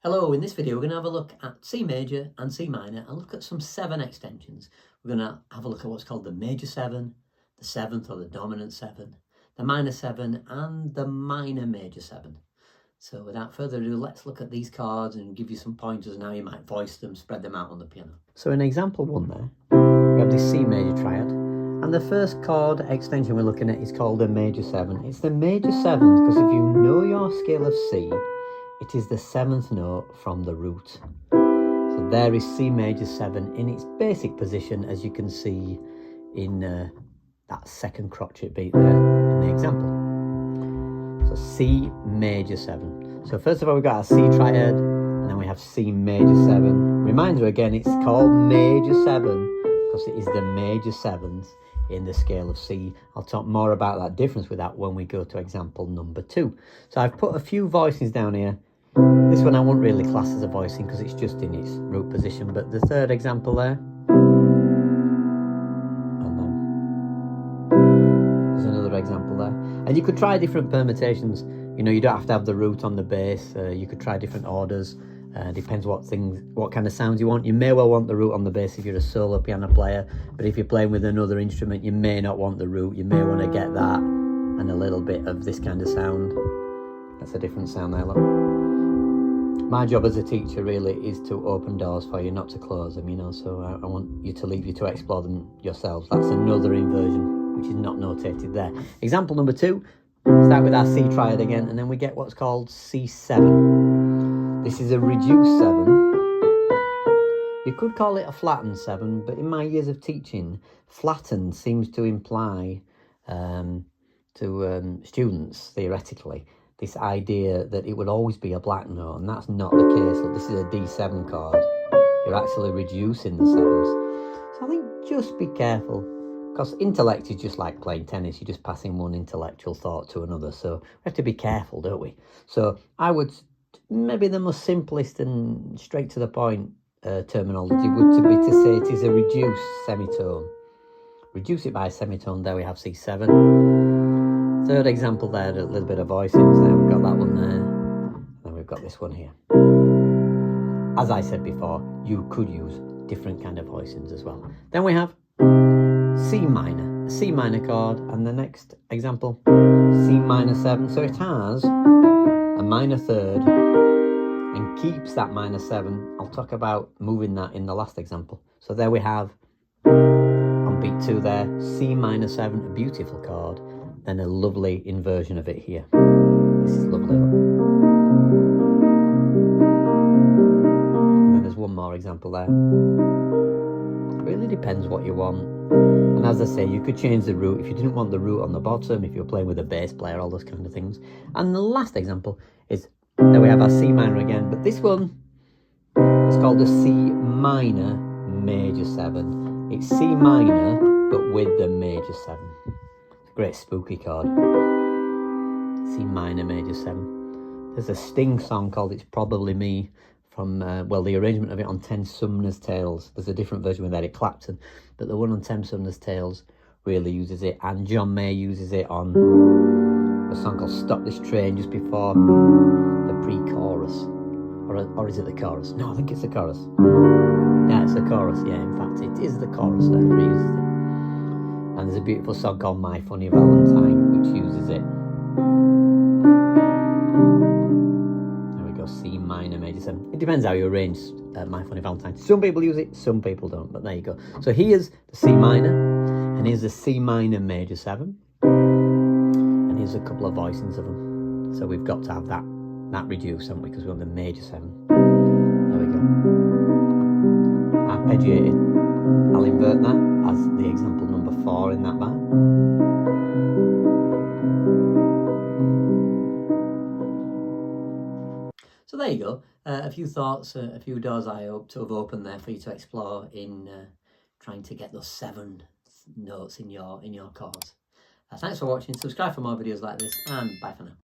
Hello, in this video we're going to have a look at C major and C minor and look at some 7 extensions. We're going to have a look at what's called the major 7, the 7th or the dominant 7, the minor 7 and the minor major 7. So without further ado, let's look at these chords and give you some pointers on how you might voice them, spread them out on the piano. So in example 1 there, we have this C major triad and the first chord extension we're looking at is called the major 7. It's the major 7th because if you know your scale of C, it is the 7th note from the root. So there is C major 7 in its basic position, as you can see in that second crotchet beat there in the example. So C major 7. So first of all we've got our C triad and then we have C major 7. Reminder again, it's called major 7 because it is the major 7th in the scale of C. I'll talk more about that difference with that when we go to example number 2. So I've put a few voicings down here. This one I won't really class as a voicing because it's just in its root position, but the third example there, and then there's another example there. And you could try different permutations. You know, you don't have to have the root on the bass. You could try different orders. Depends what kind of sounds you want. You may well want the root on the bass if you're a solo piano player, but if you're playing with another instrument, you may not want the root. You may want to get that and a little bit of this kind of sound. That's a different sound there, look. My job as a teacher really is to open doors for you, not to close them, you know, so I want you to leave you to explore them yourselves. That's another inversion, which is not notated there. Example number 2, start with our C triad again, and then we get what's called C7. This is a reduced 7. You could call it a flattened 7, but in my years of teaching, flattened seems to imply to students, theoretically, this idea that it would always be a black note, and that's not the case. Look, this is a D7 chord. You're actually reducing the 7s. So I think just be careful, because intellect is just like playing tennis. You're just passing one intellectual thought to another. So we have to be careful, don't we? So I would, maybe the most simplest and straight to the point terminology would be to say it is a reduced semitone. Reduce it by a semitone. There we have C7. Third example there, a little bit of voicings there. We've got that one there. And then we've got this one here. As I said before, you could use different kind of voicings as well. Then we have C minor, a C minor chord, and the next example, C minor 7. So it has a minor third and keeps that minor 7. I'll talk about moving that in the last example. So there we have, on beat 2 there, C minor 7, a beautiful chord. Then a lovely inversion of it here. This is lovely. And then there's one more example there. It really depends what you want. And as I say, you could change the root if you didn't want the root on the bottom, if you're playing with a bass player, all those kind of things. And the last example is, there we have our C minor again, but this one is called the C minor major 7. It's C minor, but with the major 7. Great spooky chord. C minor major 7. There's a Sting song called It's Probably Me from, well, the arrangement of it on 10 Sumner's Tales. There's a different version with Eric Clapton, but the one on 10 Sumner's Tales really uses it, and John May uses it on a song called Stop This Train just before the pre-chorus. Or is it the chorus? No, I think it's the chorus. Yeah, it's the chorus. Yeah, in fact, it is the chorus there. He uses it. And there's a beautiful song called My Funny Valentine, which uses it. There we go, C minor major 7. It depends how you arrange My Funny Valentine. Some people use it, some people don't, but there you go. So here's the C minor, and here's the C minor major 7. And here's a couple of voicings of them. So we've got to have that reduced, haven't we, because we're on the major 7. There we go. Arpeggiated. I'll invert that as the example number 4 in that bar. So there you go, a few thoughts, a few doors I hope to have opened there for you to explore in trying to get those 7 notes in your chords. Thanks for watching, subscribe for more videos like this, and bye for now.